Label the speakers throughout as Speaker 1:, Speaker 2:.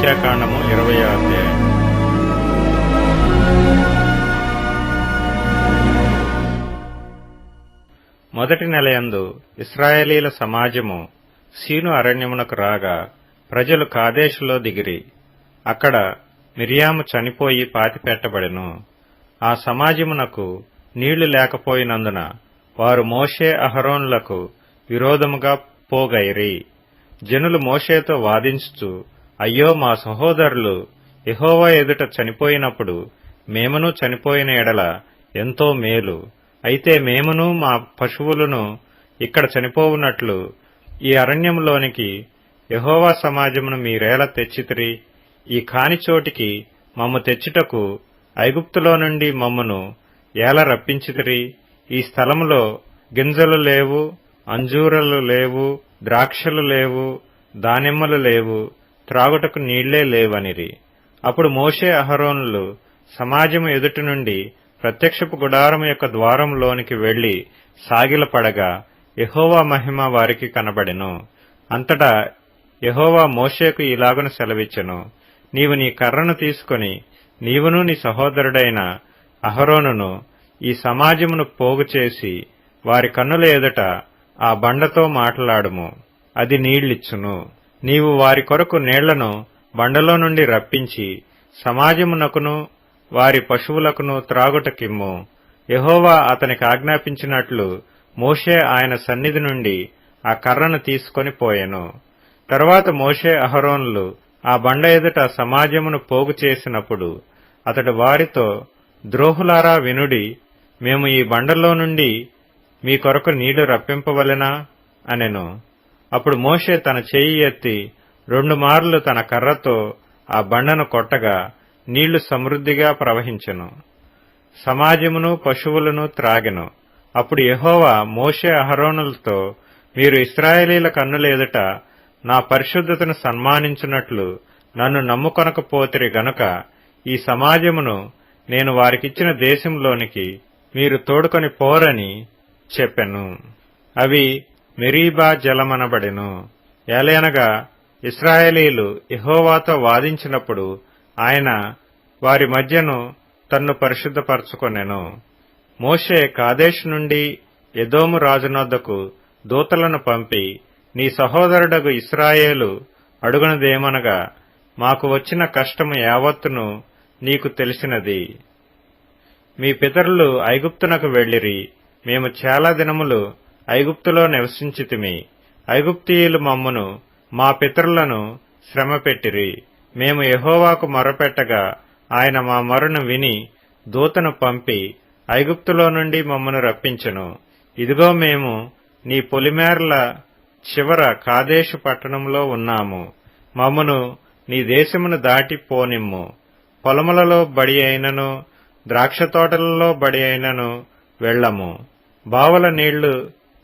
Speaker 1: సంఖ్యాకాండము 20వ అధ్యాయం. మొదటి నెలయందు ఇశ్రాయేలీల సమాజము సీను అరణ్యమునకు రాగా ప్రజలు కాదేశులో దిగిరి. అక్కడ మిరియాము చనిపోయి పాతిపెట్టబడెను. ఆ సమాజమునకు నీళ్లు లేకపోయినందున వారు మోషే అహరోనులకు విరోధముగా పోగైరి. జనులు మోషేతో వాదించుచు, అయ్యో, మా సహోదరులు యెహోవా ఎదుట చనిపోయినప్పుడు మేమును చనిపోయిన ఎడల ఎంతో మేలు. అయితే మేమును మా పశువులను ఇక్కడ చనిపోవునట్లు ఈ అరణ్యములోనికి యెహోవా సమాజమును మీరేలా తెచ్చితిరి? ఈ కానిచోటికి మమ్ము తెచ్చుటకు ఐగుప్తులో నుండి మమ్మను ఏల రప్పించితిరి? ఈ స్థలములో గింజలు లేవు, అంజూరలు లేవు, ద్రాక్షలు లేవు, దానిమ్మలు లేవు, త్రాగుటకు నీళ్లే లేవనిరి. అప్పుడు మోషే అహరోనులు సమాజము ఎదుటి నుండి ప్రత్యక్షపు గుడారము యొక్క ద్వారంలోనికి వెళ్లి సాగిలపడగా యెహోవా మహిమ వారికి కనబడెను. అంతటా యెహోవా మోషేకు ఇలాగున సెలవిచ్చెను, నీవు నీ కర్రను తీసుకొని నీవును నీ సహోదరుడైన అహరోనును ఈ సమాజమును పోగు చేసి వారి కన్నుల ఎదుట ఆ బండతో మాట్లాడుము, అది నీళ్లిచ్చును. నీవు వారి కొరకు నీళ్లను బండలో నుండి రప్పించి సమాజమునకును వారి పశువులకును త్రాగుటకిమ్ము. యెహోవా అతనికి ఆజ్ఞాపించినట్లు మోషే ఆయన సన్నిధి నుండి ఆ కర్రను తీసుకొని పోయెను. తరువాత మోషే అహరోనులు ఆ బండ ఎదుట సమాజమును పోగు చేసినప్పుడు అతడు వారితో, ద్రోహులారా వినుడి, మేము ఈ బండలో నుండి మీ కొరకు నీళ్లు రప్పింపవలెనా అనెను. అప్పుడు మోషే తన చెయ్యి ఎత్తి 2 మార్లు తన కర్రతో ఆ బండను కొట్టగా నీళ్లు సమృద్ధిగా ప్రవహించెను. సమాజమును పశువులను త్రాగెను. అప్పుడు యెహోవా మోషే అహరోనులతో, మీరు ఇశ్రాయేలీల కన్నుల ఎదుట నా పరిశుద్ధతను సన్మానించున్నట్లు నన్ను నమ్ముకొనకపోతిరి గనుక ఈ సమాజమును నేను వారికిచ్చిన దేశంలోనికి మీరు తోడుకొని పోరని చెప్పెను. అవి మెరీబా జలమనబడెను. ఏలయనగా ఇశ్రాయేలీలు యెహోవాతో వాదించినప్పుడు ఆయన వారి మధ్యను తన్ను పరిశుద్ధపరచుకొనెను. మోషే కాదేశ్ నుండి ఎదోము రాజునొద్దకు దూతలను పంపి, నీ సహోదరుడగు ఇశ్రాయేలు అడుగునదేమనగా, మాకు వచ్చిన కష్టము యావత్తును నీకు తెలిసినది. మీ పితరులు ఐగుప్తునకు వెళ్ళిరి. మేము చాలా దినములు ఐగుప్తులో నివసించితిమి. ఐగుప్తీయులు మమ్మును మా పితరులను శ్రమపెట్టిరి. మేము యెహోవాకు మొరపెట్టగా ఆయన మా మొరను విని దూతను పంపి ఐగుప్తులో నుండి మమ్మను రప్పించెను. ఇదిగో మేము నీ పొలిమేరల చివర కాదేశు పట్టణంలో ఉన్నాము. మమ్మను నీ దేశమును దాటి పోనిమ్ము. పొలములలో బడి అయినను ద్రాక్ష తోటలలో బడి అయినను వెళ్ళము. బావుల నీళ్లు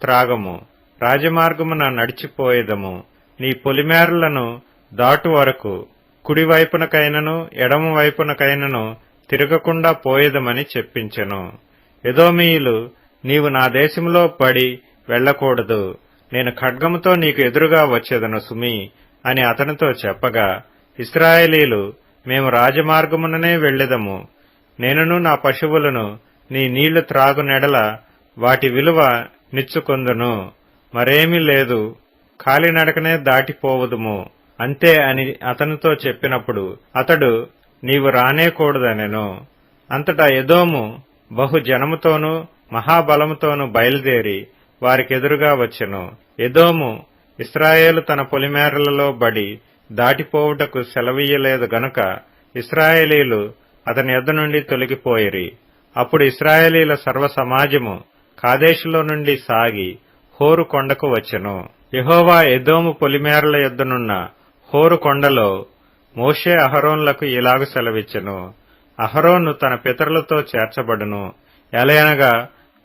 Speaker 1: త్రాగము. రాజమార్గమున నడిచిపోయేదము. నీ పొలిమేరలను దాటు వరకు కుడివైపునకైనను ఎడమ వైపునకైనను తిరగకుండా పోయేదమని చెప్పించెను. ఎదోమీయులు, నీవు నా దేశంలో పడి వెళ్లకూడదు, నేను ఖడ్గముతో నీకు ఎదురుగా వచ్చేదను సుమి అని అతనితో చెప్పగా, ఇశ్రాయేలీలు, మేము రాజమార్గముననే వెళ్ళెదము. నేనును నా పశువులను నీ నీళ్లు త్రాగునెడల వాటి విలువ నిచ్చుకొందును. మరేమీ లేదు, కాలినడకనే దాటిపోవుదుము అంతే అని అతనితో చెప్పినప్పుడు అతడు, నీవు రానేకూడదనెను. అంతటా ఎదోము బహు జనముతోనూ మహాబలముతోనూ బయలుదేరి వారికెదురుగా వచ్చెను. ఎదోము ఇశ్రాయేలు తన పొలిమేరలలో బడి దాటిపోవుటకు సెలవీయలేదు గనుక ఇశ్రాయేలీలు అతని యొద్ద నుండి తొలగిపోయిరి. అప్పుడు ఇశ్రాయేలీల సర్వ సమాజము కాదేశులో నుండి సాగి హోరు కొండకు వచ్చెను. యెహోవా ఎదోము పొలిమేరల యొద్దనున్న హోరు కొండలో మోషే అహరోనులకు ఇలాగు సెలవిచ్చెను, అహరోను తన పితరులతో చేర్చబడును. ఎలయనగా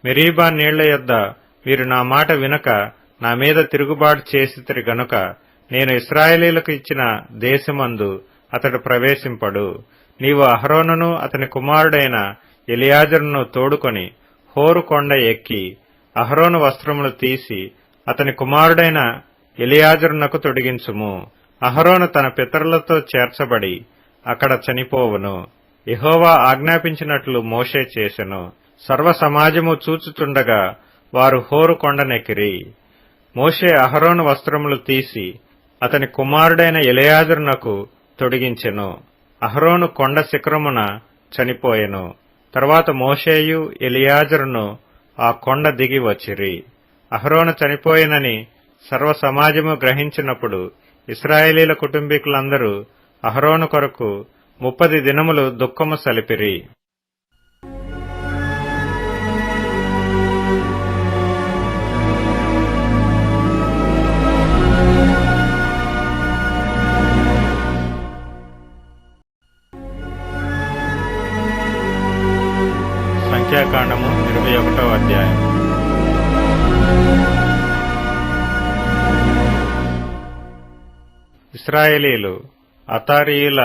Speaker 1: మెరీబా నీళ్ల యొద్ద మీరు నా మాట వినక నా మీద తిరుగుబాటు చేసితిరి గనుక నేను ఇశ్రాయేలీలకు ఇచ్చిన దేశమందు అతడు ప్రవేశింపడు. నీవు అహరోనును అతని కుమారుడైన ఎలియాజరును తోడుకొని హోరు కొండ ఎక్కి అహరోను వస్త్రములు తీసి అతని కుమారుడైన ఎలియాజరునకు తొడిగించుము. అహరోను తన పితరులతో చేర్చబడి అక్కడ చనిపోవును. యెహోవా ఆజ్ఞాపించినట్లు మోషే చేసెను. సర్వ సమాజము చూచుచుండగా వారు హోరు కొండనెక్కిరి. మోషే అహరోను వస్త్రములు తీసి అతని కుమారుడైన ఎలెయాజరునకు తొడిగించెను. అహరోను కొండ శిఖరమున చనిపోయెను. తరువాత మోషేయు ఎలియాజరును ఆ కొండ దిగి వచ్చిరి. అహరోను చనిపోయినని సర్వ సమాజము గ్రహించినప్పుడు ఇశ్రాయేలీల కుటుంబీకులందరూ అహరోను కొరకు 30 దినములు దుఃఖము సలిపిరి. సంఖ్యాకాండము 21వ అధ్యాయం. ఇశ్రాయేలీలు అతారీయుల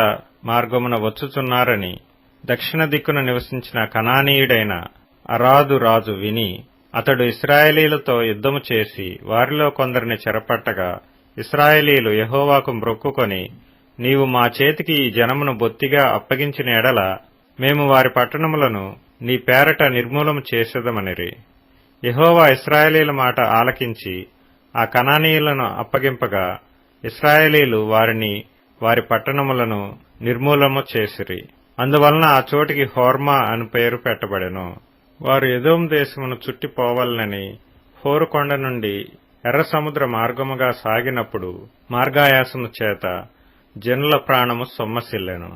Speaker 1: మార్గమున వచ్చుచున్నారని దక్షిణ దిక్కున నివసించిన కనానీయుడైన అరాదు రాజు విని అతడు ఇశ్రాయేలీలతో యుద్ధము చేసి వారిలో కొందరిని చెరపట్టగా ఇశ్రాయేలీలు యెహోవాకు మ్రొక్కుకొని, నీవు మా చేతికి ఈ జనమును బొత్తిగా అప్పగించిన ఎడల మేము వారి పట్టణములను నీ పేరట నిర్మూలము చేసేదమనిరి. యెహోవా ఇశ్రాయేలీల మాట ఆలకించి ఆ కనానీయులను అప్పగింపగా ఇశ్రాయేలీలు వారిని వారి పట్టణములను నిర్మూలము చేసిరి. అందువలన ఆ చోటికి హోర్మా అని పేరు పెట్టబడెను. వారు ఎదోము దేశమును చుట్టిపోవాలని హోరు కొండ నుండి ఎర్ర సముద్ర మార్గముగా సాగినప్పుడు మార్గాయాసము చేత జనుల ప్రాణము సొమ్మసిల్లెను.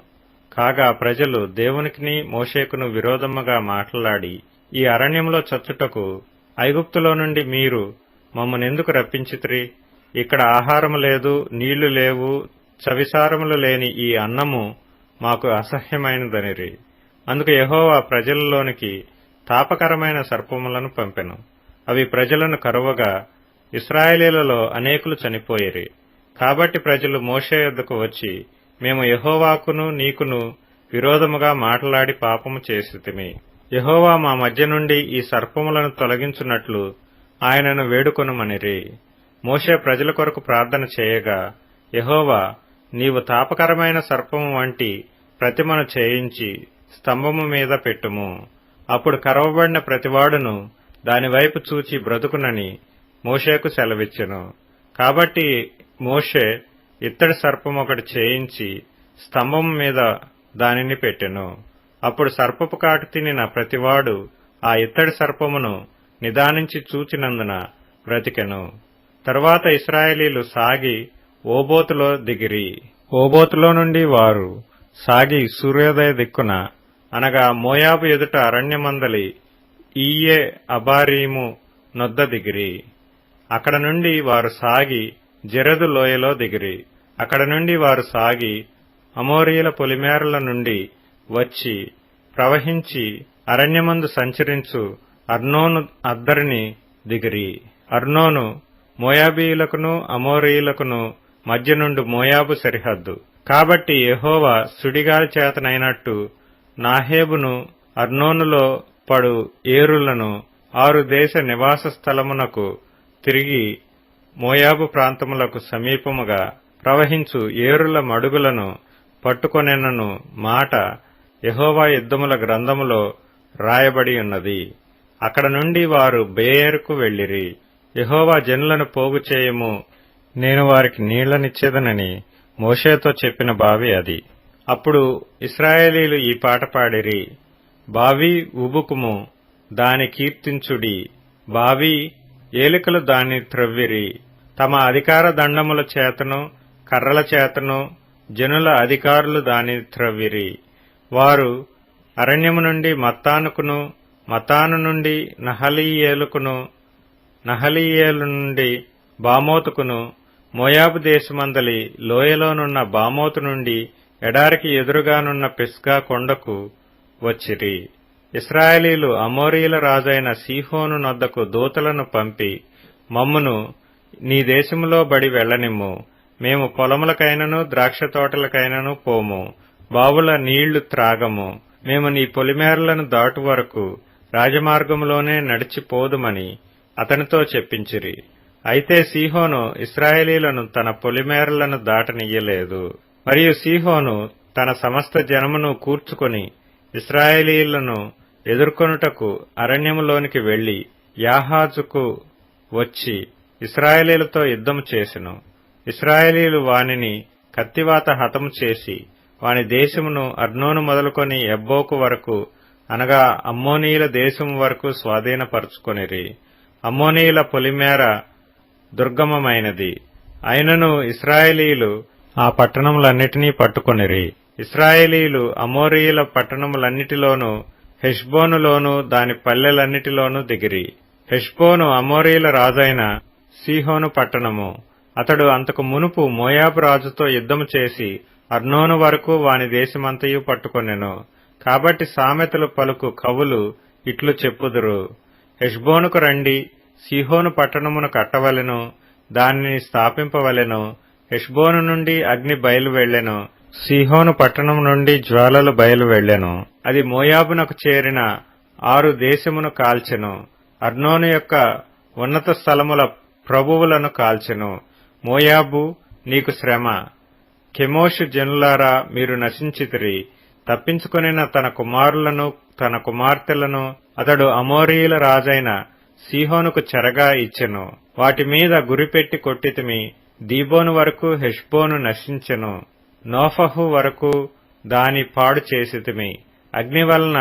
Speaker 1: కాగా ప్రజలు దేవునికిని మోషేకును విరోధముగా మాట్లాడి, ఈ అరణ్యములో చచ్చుటకు ఐగుప్తులో నుండి మీరు మమ్మనెందుకు రప్పించితిరి? ఇక్కడ ఆహారము లేదు, నీళ్లు లేవు, చవిసారములు లేని ఈ అన్నము మాకు అసహ్యమైనదనిరి. అందుకు యెహోవా ప్రజలలోనికి తాపకరమైన సర్పములను పంపెను. అవి ప్రజలను కరువగా ఇశ్రాయేలీలలో అనేకులు చనిపోయిరి. కాబట్టి ప్రజలు మోషే యొద్దకు వచ్చి, మేము యెహోవాకును నీకును విరోధముగా మాట్లాడి పాపము చేసితిమి. యెహోవా మా మధ్య నుండి ఈ సర్పములను తొలగించున్నట్లు ఆయనను వేడుకొనుమనిరి. మోషే ప్రజల కొరకు ప్రార్థన చేయగా యెహోవా, నీవు తాపకరమైన సర్పము వంటి ప్రతిమను చేయించి స్తంభము మీద పెట్టుము. అప్పుడు కరవబడిన ప్రతివాడును దానివైపు చూచి బ్రతుకునని మోషేకు సెలవిచ్చెను. కాబట్టి మోషే ఇత్తడి సర్పం ఒకటి చేయించి స్తంభము మీద దానిని పెట్టెను. అప్పుడు సర్పపు కాటు తినిన ప్రతివాడు ఆ ఇత్తడి సర్పమును నిదానించి చూచినందున బ్రతికెను. తరువాత ఇశ్రాయేలీలు సాగి ఓబోతులో దిగిరి. ఓబోతులో నుండి వారు సాగి సూర్యోదయ దిక్కున, అనగా మోయాబు ఎదుట అరణ్యమందలి ఈయే అబారీము నొద్ద దిగిరి. అక్కడ నుండి వారు సాగి జెరెదు లోయలో దిగిరి. అక్కడ నుండి వారు సాగి అమోరీయుల పొలిమేరల నుండి వచ్చి ప్రవహించి అరణ్యమందు సంచరించు అర్నోను అద్దరిని దిగిరి. అర్నోను మోయాబీయులకును అమోరీయులకును మధ్య నుండి మోయాబు సరిహద్దు. కాబట్టి యెహోవా సుడిగాలి చేతనైనట్టు నాహేబును అర్నోనులో పడు ఏరులను 6 దేశ నివాస స్థలమునకు తిరిగి మోయాబు ప్రాంతములకు సమీపముగా ప్రవహించు ఏరుల మడుగులను పట్టుకొనెనను మాట యెహోవా యుద్ధముల గ్రంథములో రాయబడి ఉన్నది. అక్కడ నుండి వారు బేయేరుకు వెళ్లిరి. యెహోవా జనులను పోగు చేయము, నేను వారికి నీళ్లనిచ్చేదనని మోషేతో చెప్పిన బావి అది. అప్పుడు ఇశ్రాయేలీలు ఈ పాట పాడిరి. బావి ఉబుకుము, దాని కీర్తించుడి. బావి ఏలికలు దాన్ని త్రవ్విరి. తమ అధికార దండముల చేతను కర్రల చేతను జనుల అధికారులు దాన్ని త్రవ్విరి. వారు అరణ్యము నుండి మత్తానుకును, మతాను నుండి నహలీయేలుకును, నహలీయేలు నుండి బామోతుకును, మోయాబు దేశమందలి లోయలోనున్న బామోతు నుండి ఎడారికి ఎదురుగానున్న పిస్గా కొండకు వచ్చిరి. ఇశ్రాయేలీలు అమోరీయుల రాజైన సీహోను నొద్దకు దూతలను పంపి, మమ్మును నీ దేశములో బడి వెళ్లనిమ్ము, మేము పొలములకైనను ద్రాక్ష తోటలకైనను పోము, బావుల నీళ్లు త్రాగము, మేము నీ పొలిమేరలను దాటు వరకు రాజమార్గములోనే నడిచిపోదుమని అతనితో చెప్పించిరి. అయితే సీహోను ఇశ్రాయేలీయులను తన పొలిమేరలను దాటనియ్యలేదు. మరియు సీహోను తన సమస్త జనమును కూర్చుకొని ఇశ్రాయేలీయులను ఎదుర్కొనుటకు అరణ్యములోనికి వెళ్లి యాహాజుకు వచ్చి ఇశ్రాయేలీయులతో యుద్ధము చేసెను. ఇశ్రాయేలీయులు వానిని కత్తివాత హతము చేసి వాని దేశమును అర్నోను మొదలుకొని ఎబ్బోకు వరకు అనగా అమ్మోనీయుల దేశము వరకు స్వాధీనపరుచుకొనిరి. అమ్మోనీయుల పొలిమేర దుర్గమమైనది. అయినను ఇశ్రాయేలీయులు ఆ పట్టణములన్నిటినీ పట్టుకొనిరి. ఇశ్రాయేలీయులు అమోరీయుల పట్టణములన్నిటిలోనూ హెష్బోనులోనూ దాని పల్లెలన్నిటిలోనూ దిగిరి. హెష్బోను అమోరీయుల రాజైన సీహోను పట్టణము. అతడు అంతకు మునుపు మోయాబు రాజుతో యుద్ధము చేసి అర్నోను వరకు వాని దేశమంతయు పట్టుకొనెను. కాబట్టి సామెతలు పలుకు కవులు ఇట్లు చెప్పుదురు: హెష్బోనుకు రండి, సీహోను పట్టణమును కట్టవలెను, దానిని స్థాపింపవలెను. హెష్బోను నుండి అగ్ని బయలు వెళ్లెను, సీహోను పట్టణము నుండి జ్వాలలు బయలు వెళ్లెను. అది మోయాబునకు చేరిన 6 దేశమును కాల్చెను. అర్నోను యొక్క ఉన్నత స్థలముల ప్రభువులను కాల్చెను. మోయాబు, నీకు శ్రమ! కెమోషు జనులారా, మీరు నశించితిరి. తప్పించుకొనిన తన కుమారులను తన కుమార్తెలను అతడు అమోరీయుల రాజైన సీహోనుకు చెరగా ఇచ్చెను. వాటి మీద గురిపెట్టి కొట్టితిమి. దీబోను వరకు హెష్బోను నశించెను. నోఫహు వరకు దాని పాడు చేసితిమి. అగ్ని వలన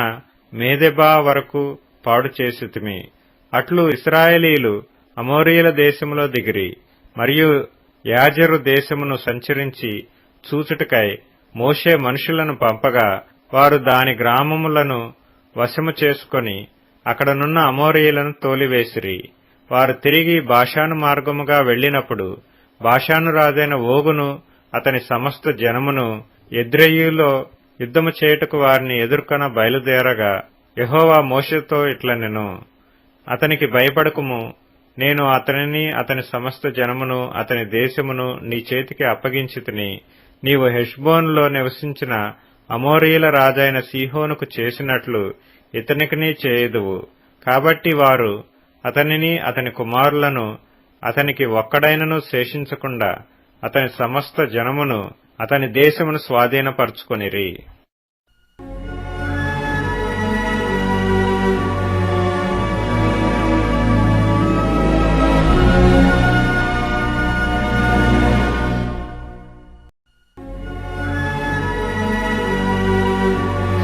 Speaker 1: మేదెబా వరకు పాడు చేసితిమి. అట్లు ఇశ్రాయేలీయులు అమోరీయుల దేశములో దిగిరి. మరియు యాజెరు దేశమును సంచరించి చూచుటకై మోషే మనుషులను పంపగా వారు దాని గ్రామములను వశము చేసుకొని అక్కడనున్న అమోరీయులను తోలివేసిరి. వారు తిరిగి బాషాను మార్గముగా వెళ్లినప్పుడు బాషాను రాజైన ఓగును అతని సమస్త జనమును ఎద్రెయిలో యుద్ధము చేయుటకు వారిని ఎదుర్కొన బయలుదేరగా యెహోవా మోషేతో ఇట్లనెను: అతనికి భయపడకుము. నేను అతనిని అతని సమస్త జనమును అతని దేశమును నీ చేతికి అప్పగించితిని. నీవు హెష్బోనులో నివసించిన అమోరీయుల రాజైన సీహోనుకు చేసినట్లు ఇతనికిని చేయుదువు. కాబట్టి వారు అతనిని అతని కుమారులను అతనికి ఒక్కడైనను శేషించకుండా అతని సమస్త జనమును అతని దేశమును స్వాధీనపరుచుకొనిరి.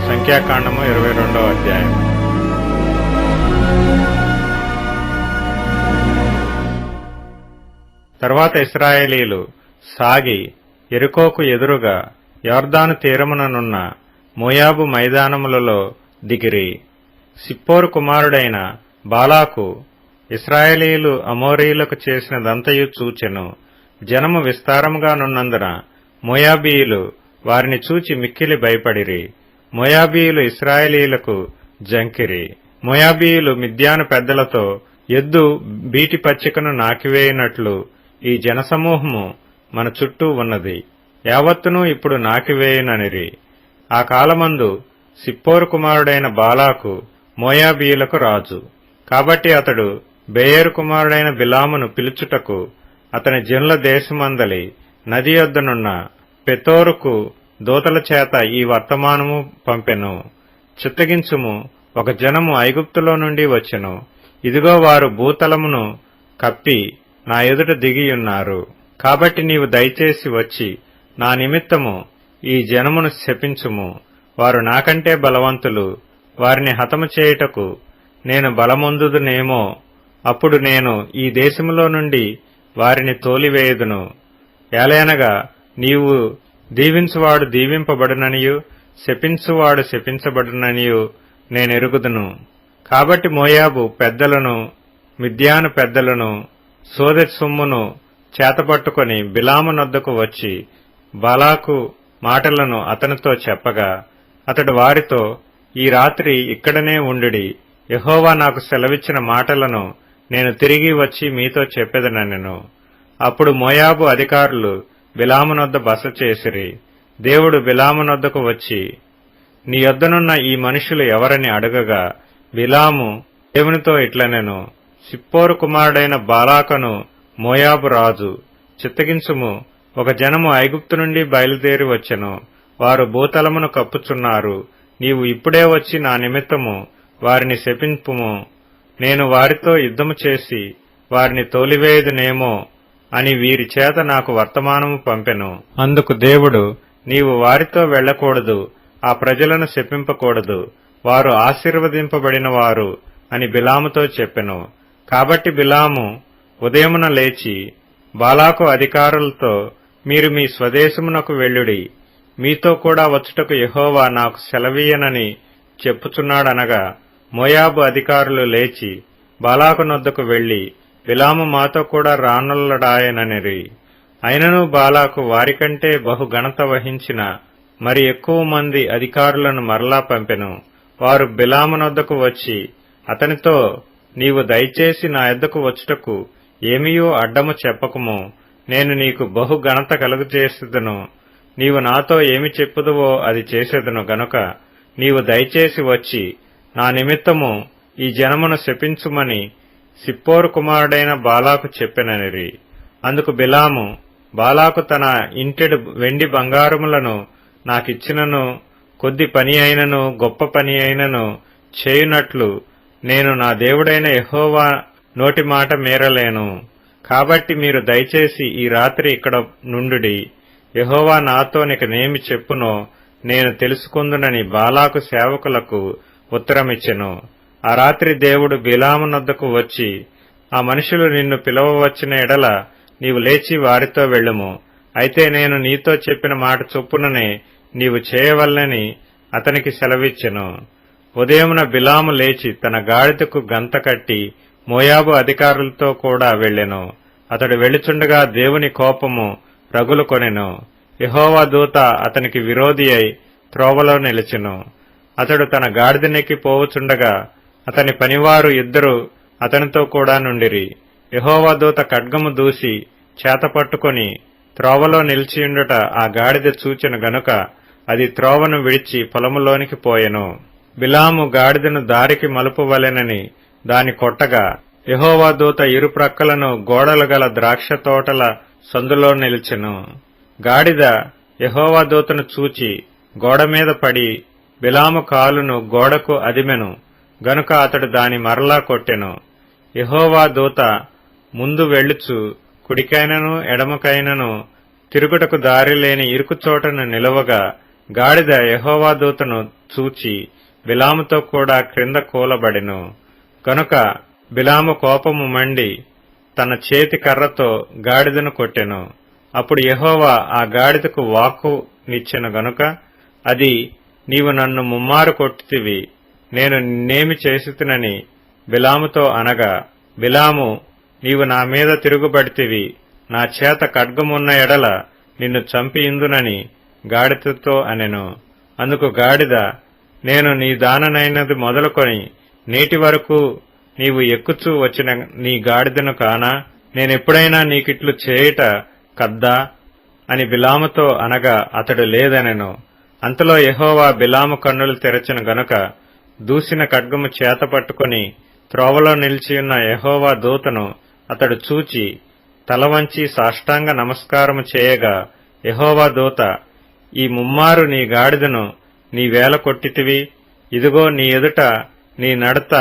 Speaker 1: సంఖ్యాకాండము 22వ అధ్యాయం. తర్వాత ఇశ్రాయేలీయులు సాగి యెరికోకు ఎదురుగా యొర్దాను తీరముననున్న మోయాబు మైదానములలో దిగిరి. సిప్పోరు కుమారుడైన బాలాకు ఇశ్రాయేలీయులు అమోరీయులకు చేసినదంతయు చూచెను. జనము విస్తారముగానున్నందున మోయాబీయులు వారిని చూచి మిక్కిలి భయపడిరి. మోయాబీయులు ఇశ్రాయేలీయులకు జంకిరి. మోయాబీయులు మిద్యాను పెద్దలతో ఎద్దు బీటి పచ్చికను నాకివేయునట్లు ఈ జనసమూహము మన చుట్టూ ఉన్నది, యావత్తును ఇప్పుడు నాకివేయుననిరి. ఆ కాలమందు సిప్పోరు కుమారుడైన బాలాకు మోయాబీయులకు రాజు. కాబట్టి అతడు బెయేరు కుమారుడైన బిలామును పిలుచుటకు అతని జనుల దేశమందలి నది యొద్దనున్న పెతోరుకు దూతల చేత ఈ వర్తమానము పంపెను: చిత్తగించుము, ఒక జనము ఐగుప్తులో నుండి వచ్చెను. ఇదిగో వారు భూతలమును కప్పి నా ఎదుట దిగియున్నారు. కాబట్టి నీవు దయచేసి వచ్చి నా నిమిత్తము ఈ జనమును శపించుము. వారు నాకంటే బలవంతులు. వారిని హతము చేయుటకు నేను బలమొందుదునేమో. అప్పుడు నేను ఈ దేశములో నుండి వారిని తోలివేయుదును. ఏలయనగా నీవు దీవించువాడు దీవింపబడుననియు శపించువాడు శపించబడుననియు నేనెరుగుదును. కాబట్టి మోయాబు పెద్దలను మిద్యాను పెద్దలను సోదె సొమ్మును చేతపట్టుకొని బిలాము నొద్దకు వచ్చి బాలాకు మాటలను అతనితో చెప్పగా అతడు వారితో, ఈ రాత్రి ఇక్కడనే ఉండుడి. యెహోవా నాకు సెలవిచ్చిన మాటలను నేను తిరిగి వచ్చి మీతో చెప్పెదనెను. అప్పుడు మోయాబు అధికారులు బిలాము నొద్ద బస చేసిరి. దేవుడు బిలాము నొద్దకు వచ్చి, నీ యొద్దనున్న ఈ మనుషులు ఎవరని అడగగా బిలాము దేవునితో ఇట్లనెను: సిప్పోరు కుమారుడైన బాలాకను మోయాబు రాజు, చిత్తగించుము, ఒక జనము ఐగుప్తు నుండి బయలుదేరి వచ్చెను, వారు భూతలమును కప్పుచున్నారు. నీవు ఇప్పుడే వచ్చి నా నిమిత్తము వారిని శపింపుము, నేను వారితో యుద్ధము చేసి వారిని తోలివేయుదునేమో అని వీరి చేత నాకు వర్తమానము పంపెను. అందుకు దేవుడు, నీవు వారితో వెళ్లకూడదు, ఆ ప్రజలను శపింపకూడదు, వారు ఆశీర్వదింపబడిన వారు అని బిలాముతో చెప్పెను. కాబట్టి బిలాము ఉదయమున లేచి బాలాకు అధికారులతో, మీరు మీ స్వదేశమునకు వెళ్ళుడి, మీతో కూడా వచ్చుటకు యెహోవా నాకు సెలవీయనని చెప్పుచున్నాడనగా, మోయాబు అధికారులు లేచి బాలాకు నొద్దకు వెళ్లి, బిలాము మాతో కూడా రానుల్లడాయననిరి. అయినను బాలాకు వారికంటే బహు ఘనత వహించిన మరి ఎక్కువ మంది అధికారులను మరలా పంపెను. వారు బిలాము నొద్దకు వచ్చి అతనితో, నీవు దయచేసి నా యొద్దకు వచ్చుటకు ఏమీయూ అడ్డము చెప్పకుము, నేను నీకు బహు ఘనత కలుగజేసేదను, నీవు నాతో ఏమి చెప్పుదువో అది చేసేదను గనుక నీవు దయచేసి వచ్చి నా నిమిత్తము ఈ జనమును శపించుమని సిప్పోరు కుమారుడైన బాలాకు చెప్పెననిరి. అందుకు బిలాము, బాలాకు తన ఇంటెడు వెండి బంగారములను నాకిచ్చినను, కొద్ది పని అయినను గొప్ప పని అయినను చేయునట్లు నేను నా దేవుడైన యెహోవా నోటి మాట మీరలేను. కాబట్టి మీరు దయచేసి ఈ రాత్రి ఇక్కడ నుండుడి, యెహోవా నాతో నేమి చెప్పునో నేను తెలుసుకుందునని బాలాకు సేవకులకు ఉత్తరమిచ్చెను. ఆ రాత్రి దేవుడు బిలాము నొద్దకు వచ్చి, ఆ మనుషులు నిన్ను పిలవవచ్చిన ఎడల నీవు లేచి వారితో వెళ్ళుము, అయితే నేను నీతో చెప్పిన మాట చొప్పుననే నీవు చేయవలనని అతనికి సెలవిచ్చెను. ఉదయమున బిలాము లేచి తన గాడిదకు గంత కట్టి మోయాబు అధికారులతో కూడా వెళ్ళెను. అతడు వెళుచుండగా దేవుని కోపము రగులు కొనెను. యెహోవా దూత అతనికి విరోధి అయి త్రోవలో నిలిచెను. అతడు తన గాడిదనెక్కి పోవుచుండగా అతని పనివారు ఇద్దరు అతనితో కూడా నుండిరి. యెహోవా దూత ఖడ్గము దూసి చేత పట్టుకొని త్రోవలో నిలిచియుండుట ఆ గాడిద చూచెను గనుక అది త్రోవను విడిచి పొలములోనికి పోయెను. బిలాము గాడిదను దారికి మలుపవలెనని దాని కొట్టగా యెహోవా దూత ఇరుప్రక్కలను గోడలు గల ద్రాక్ష తోటల సందులో నిలిచెను. గాడిద యెహోవా దూతను చూచి గోడమీద పడి బిలాము కాలును గోడకు అదిమెను గనుక అతడు దాని మరలా కొట్టెను. యెహోవా దూత ముందు వెళ్ళుచు కుడికైనను ఎడమకైనను తిరుగుటకు దారి లేని ఇరుకుచోటను నిలవగా గాడిద యెహోవా దూతను చూచి బిలాముతో కూడా క్రింద కూలబడెను. కనుక బిలాము కోపము మండి తన చేతి కర్రతో గాడిదను కొట్టెను. అప్పుడు యెహోవా ఆ గాడిదకు వాక్కు నిచ్చెను గనుక అది, నీవు నన్ను ముమ్మారు కొట్టితివి, నేను నిన్నేమి చేసితినని బిలాముతో అనగా, బిలాము, నీవు నా మీద తిరుగుబడితివి, నా చేత ఖడ్గమున్న ఎడల నిన్ను చంపియుందునని గాడిదతో అనెను. అందుకు గాడిద, నేను నీ దాననైనది మొదలుకొని నేటి వరకు నీవు ఎక్కుచూ వచ్చిన నీ గాడిదను కానా, నేనెప్పుడైనా నీకిట్లు చేయుట కద్దా అని బిలాముతో అనగా అతడు లేదనెను. అంతలో యెహోవా బిలాము కన్నులు తెరచెను గనుక దూసిన ఖడ్గము చేత పట్టుకుని త్రోవలో నిలిచియున్న యెహోవా దూతను అతడు చూచి తల వంచి సాష్టాంగ నమస్కారము చేయగా, యెహోవా దూత, ఈ ముమ్మారు నీ గాడిదను నీ వేల కొట్టితివి, ఇదిగో నీ ఎదుట నీ నడత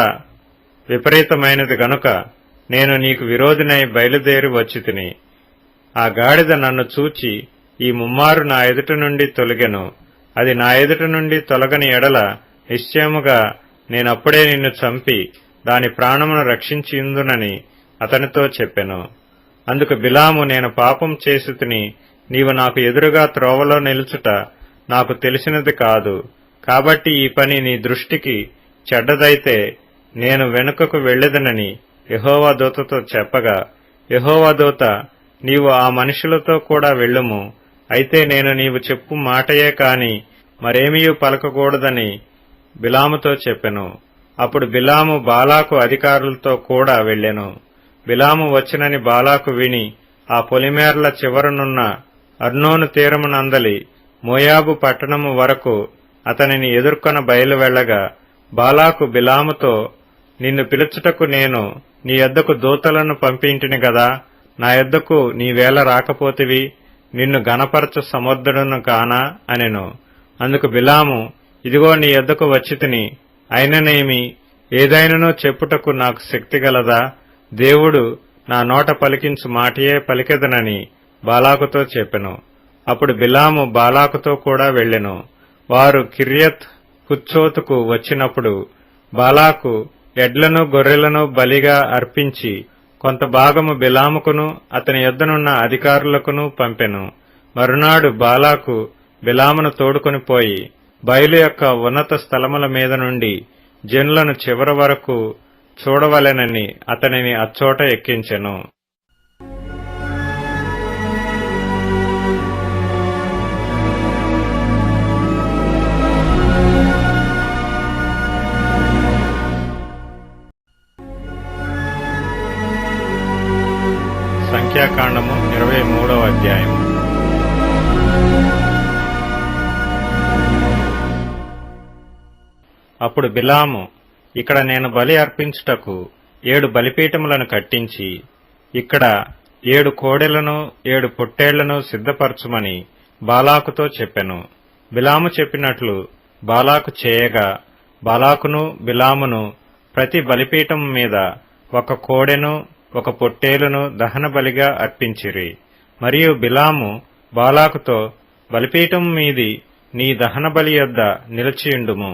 Speaker 1: విపరీతమైనది గనుక నేను నీకు విరోధినై బయలుదేరి వచ్చితిని. ఆ గాడిద నన్ను చూచి ఈ ముమ్మారు నా ఎదుట నుండి తొలగెను, అది నా ఎదుట నుండి తొలగని ఎడల నిశ్చయముగా నేనప్పుడే నిన్ను చంపి దాని ప్రాణమును రక్షించిందునని అతనితో చెప్పెను. అందుకు బిలాము, నేను పాపం చేసితిని, నీవు నాకు ఎదురుగా త్రోవలో నిలుచుట నాకు తెలిసినది కాదు, కాబట్టి ఈ పని నీ దృష్టికి చెడ్డదైతే నేను వెనుకకు వెళ్ళెదనని యెహోవా దూతతో చెప్పగా, యెహోవా దూత, నీవు ఆ మనుషులతో కూడా వెళ్ళుము, అయితే నేను నీవు చెప్పు మాటయే కాని మరేమీయూ పలకకూడదని బిలాముతో చెప్పెను. అప్పుడు బిలాము బాలాకు అధికారులతో కూడా వెళ్ళెను. బిలాము వచ్చినని బాలాకు విని ఆ పొలిమేర్ల చివరనున్న అర్నోను తీరమునందలి మోయాబు పట్టణము వరకు అతనిని ఎదుర్కొన బయలువెళ్లగా, బాలాకు బిలాముతో, నిన్ను పిలుచుటకు నేను నీ యొద్దకు దూతలను పంపింటిని గదా, నా యొద్దకు నీవేళ రాకపోతివి, నిన్ను గణపరచు సమర్థుడును కానా అనెను. అందుకు బిలాము, ఇదిగో నీ యొద్దకు వచ్చితిని, అయిననేమి, ఏదైనను చెప్పుటకు నాకు శక్తి గలదా? దేవుడు నా నోట పలికించు మాటయే పలికెదనని బాలాకుతో చెప్పెను. అప్పుడు బిలాము బాలాకుతో కూడా వెళ్ళెను. వారు కిర్యత్ హుచ్చోతుకు వచ్చినప్పుడు బాలాకు ఎడ్లను గొర్రెలను బలిగా అర్పించి కొంత భాగము బిలాముకును అతని యొద్దనున్న అధికారులకును పంపెను. మరునాడు బాలాకు బిలామును తోడుకొని పోయి బయలు యొక్క ఉన్నత స్థలముల మీద నుండి జనులను చివరి వరకు చూడవలెనని అతనిని అచ్చోట ఎక్కించెను. సంఖ్యాకాండము 23వ అధ్యాయము. అప్పుడు బిలాము, ఇక్కడ నేను బలి అర్పించుటకు 7 బలిపీఠములను కట్టించి ఇక్కడ 7 కోడెలను 7 పొట్టేళ్లను సిద్ధపరచుమని బాలాకుతో చెప్పెను. బిలాము చెప్పినట్లు బాలాకు చేయగా బాలాకును బిలామును ప్రతి బలిపీఠం మీద 1 కోడెను 1 పొట్టేలును దహన బలిగా అర్పించిరి. మరియు బిలాము బాలాకుతో, బలిపీఠం మీది నీ దహన బలి యొద్ద నిలిచియుండుము,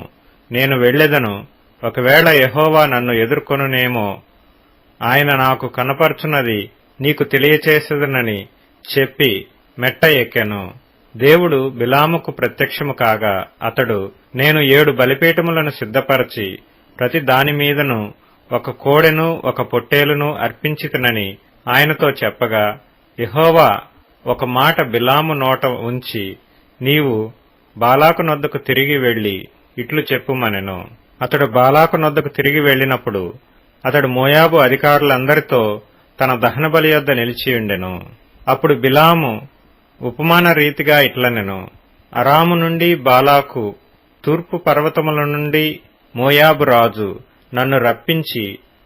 Speaker 1: నేను వెళ్ళెదను. ఒకవేళ యెహోవా నన్ను ఎదుర్కొనునేమో, ఆయన నాకు కనపరచున్నది నీకు తెలియచేసేదనని చెప్పి మెట్ట ఎక్కెను. దేవుడు బిలాముకు ప్రత్యక్షము కాగా అతడు, నేను 7 బలిపీఠములను సిద్ధపరచి ప్రతి దాని మీదను 1 కోడెను 1 పొట్టేలును అర్పించితినని ఆయనతో చెప్పగా, యెహోవా ఒక మాట బిలాము నోట ఉంచి, నీవు బాలాకు నొద్దకు తిరిగి వెళ్లి ఇట్లు చెప్పుమనెను. అతడు బాలాకు నొద్దకు తిరిగి వెళ్లినప్పుడు అతడు మోయాబు అధికారులందరితో తన దహనబలి యొద్ద నిలిచియుండెను. అప్పుడు బిలాము ఉపమాన రీతిగా ఇట్లనెను, అరాము నుండి బాలాకు, తూర్పు పర్వతముల నుండి మోయాబు రాజు నన్ను రప్పించి,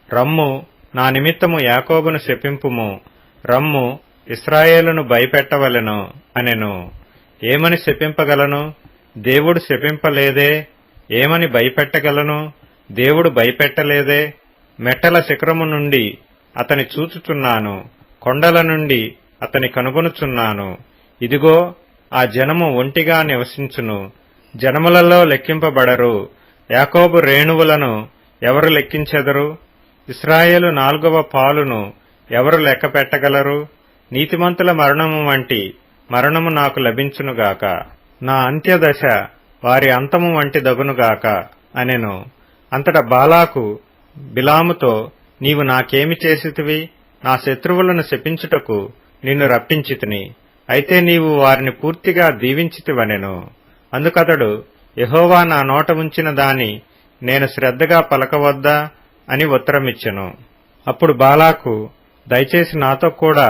Speaker 1: రమ్ము నా నిమిత్తము యాకోబును శపింపుము, రమ్ము ఇశ్రాయేలును భయపెట్టవలెను అనెను. ఏమని శపింపగలను? దేవుడు శపింపలేదే. ఏమని భయపెట్టగలను? దేవుడు భయపెట్టలేదే. మెట్టల శిఖరము నుండి అతని చూచుచున్నాను, కొండల నుండి అతని కనుగొనుచున్నాను. ఇదిగో ఆ జనము ఒంటిగా నివసించును, జనములలో లెక్కింపబడరు. యాకోబు రేణువులను ఎవరు లెక్కించెదరు? ఇశ్రాయేలు 4వ పాలును ఎవరు లెక్క పెట్టగలరు? నీతిమంతుల మరణము వంటి మరణము నాకు లభించునుగాక, నా అంత్యదశ వారి అంతము వంటి దగునుగాక అనెను. అంతట బాలాకు బిలాముతో, నీవు నాకేమి చేసితివి? నా శత్రువులను శపించుటకు నిన్ను రప్పించితిని, అయితే నీవు వారిని పూర్తిగా దీవించితివనెను. అందుకతడు, యెహోవా నా నోట ఉంచిన దాని నేను శ్రద్ధగా పలకవద్దా అని ఉత్తరమిచ్చెను. అప్పుడు బాలాకు, దయచేసి నాతో కూడా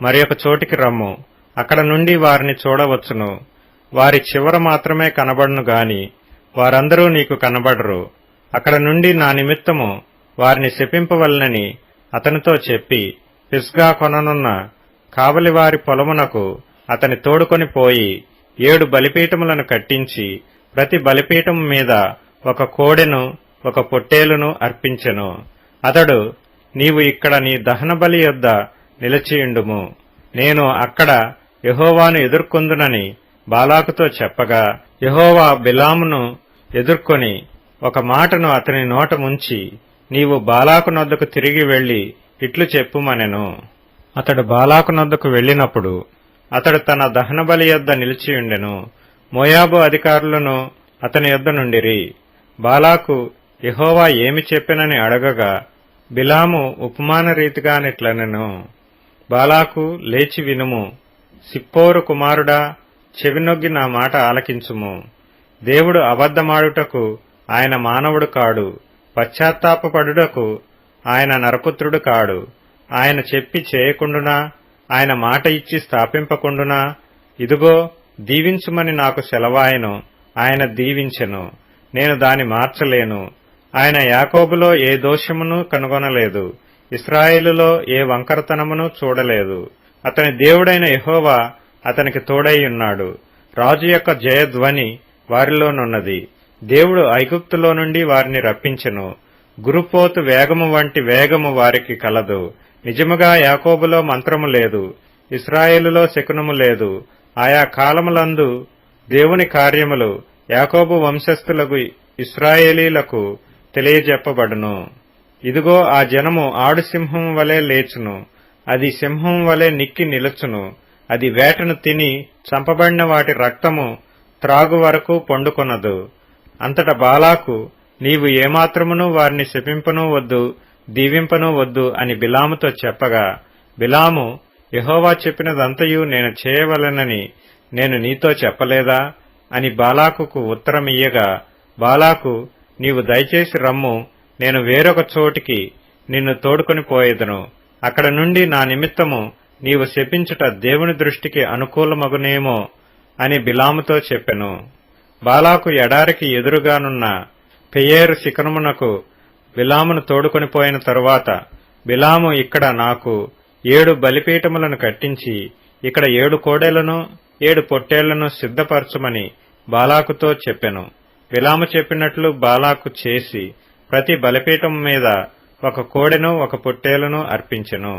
Speaker 1: మరి ఒక చోటికి రమ్ము, అక్కడ నుండి వారిని చూడవచ్చును. వారి చివర మాత్రమే కనబడును గాని వారందరూ నీకు కనబడరు. అక్కడ నుండి నా నిమిత్తము వారిని శపింపవలనని అతనితో చెప్పి పిస్గా కొననున్న కావలివారి పొలమునకు అతని తోడుకొని పోయి 7 బలిపీఠములను కట్టించి ప్రతి బలిపీఠము మీద 1 కోడెను 1 పొట్టేలును అర్పించెను. అతడు, నీవు ఇక్కడ నీ దహన బలి యొద్ద నిలిచియుండుము, నేను అక్కడ యెహోవాను ఎదుర్కొందునని బాలాకుతో చెప్పగా, యెహోవా బిలామును ఎదుర్కొని ఒక మాటను అతని నోట ముంచి, నీవు బాలాకు నొద్దకు తిరిగి వెళ్లి ఇట్లు చెప్పుమనెను. అతడు బాలాకు నొద్దకు వెళ్ళినప్పుడు అతడు తన దహనబలి యొద్ద నిలిచియుండెను. మోయాబు అధికారులను అతని యొద్ద నుండిరి. బాలాకు యెహోవా ఏమి చెప్పెనని అడగగా బిలాము ఉపమాన రీతిగానిట్లనెను. బాలాకు, లేచి వినుము, సిప్పోరు కుమారుడా, చెవినొగ్గి నా మాట ఆలకించుము. దేవుడు అబద్ధమాడుటకు ఆయన మానవుడు కాడు, పశ్చాత్తాపపడుటకు ఆయన నరపుత్రుడు కాడు. ఆయన చెప్పి చేయకుండునా, ఆయన మాట ఇచ్చి స్థాపింపకుండునా? ఇదిగో దీవించుమని నాకు సెలవాయెను, ఆయన దీవించెను, నేను దాని మార్చలేను. ఆయన యాకోబులో ఏ దోషమును కనుగొనలేదు, ఇశ్రాయేలులో ఏ వంకరతనమును చూడలేదు. అతని దేవుడైన యెహోవా అతనికి తోడై ఉన్నాడు. రాజు యొక్క జయధ్వని వారిలోనున్నది. దేవుడు ఐగుప్తులో నుండి వారిని రప్పించెను. గురుపోతు వేగము వంటి వేగము వారికి కలదు. నిజముగా యాకోబులో మంత్రము లేదు, ఇశ్రాయేలులో శకునము లేదు. ఆయా కాలములందు దేవుని కార్యములు యాకోబు వంశస్థులకు ఇశ్రాయేలీలకు తెలియజెప్పబడును. ఇదిగో ఆ జనము ఆడు సింహం వలె లేచును. అది సింహం వలె నిక్కి నిలుచును. అది వేటను తిని చంపబడిన వాటి రక్తము త్రాగు వరకు పండుకొనదు. అంతట బాలాకు, నీవు ఏమాత్రమును వారిని శపింపనూ వద్దు, దీవింపనూ వద్దు అని బిలాముతో చెప్పగా, బిలాము, యెహోవా చెప్పినదంతయు నేను చేయవలెనని నేను నీతో చెప్పలేదా అని బాలాకుకు ఉత్తరమియ్యగా, బాలాకు, నీవు దయచేసి రమ్ము, నేను వేరొక చోటికి నిన్ను తోడుకొని పోయేదను. అక్కడ నుండి నా నిమిత్తము నీవు శపించుట దేవుని దృష్టికి అనుకూలమగునేమో అని బిలాముతో చెప్పెను. బాలాకు ఎడారికి ఎదురుగానున్న పెయేరు శిఖరమునకు బిలామును తోడుకొని పోయిన తరువాత, బిలాము, ఇక్కడ నాకు 7 బలిపీఠములను కట్టించి ఇక్కడ 7 కోడెలను 7 పొట్టేళ్లను సిద్ధపరచుమని బాలాకుతో చెప్పెను. బిలాము చెప్పినట్లు బాలాకు చేసి ప్రతి బలిపీఠం మీద 1 కోడెను 1 పొట్టేలును అర్పించెను.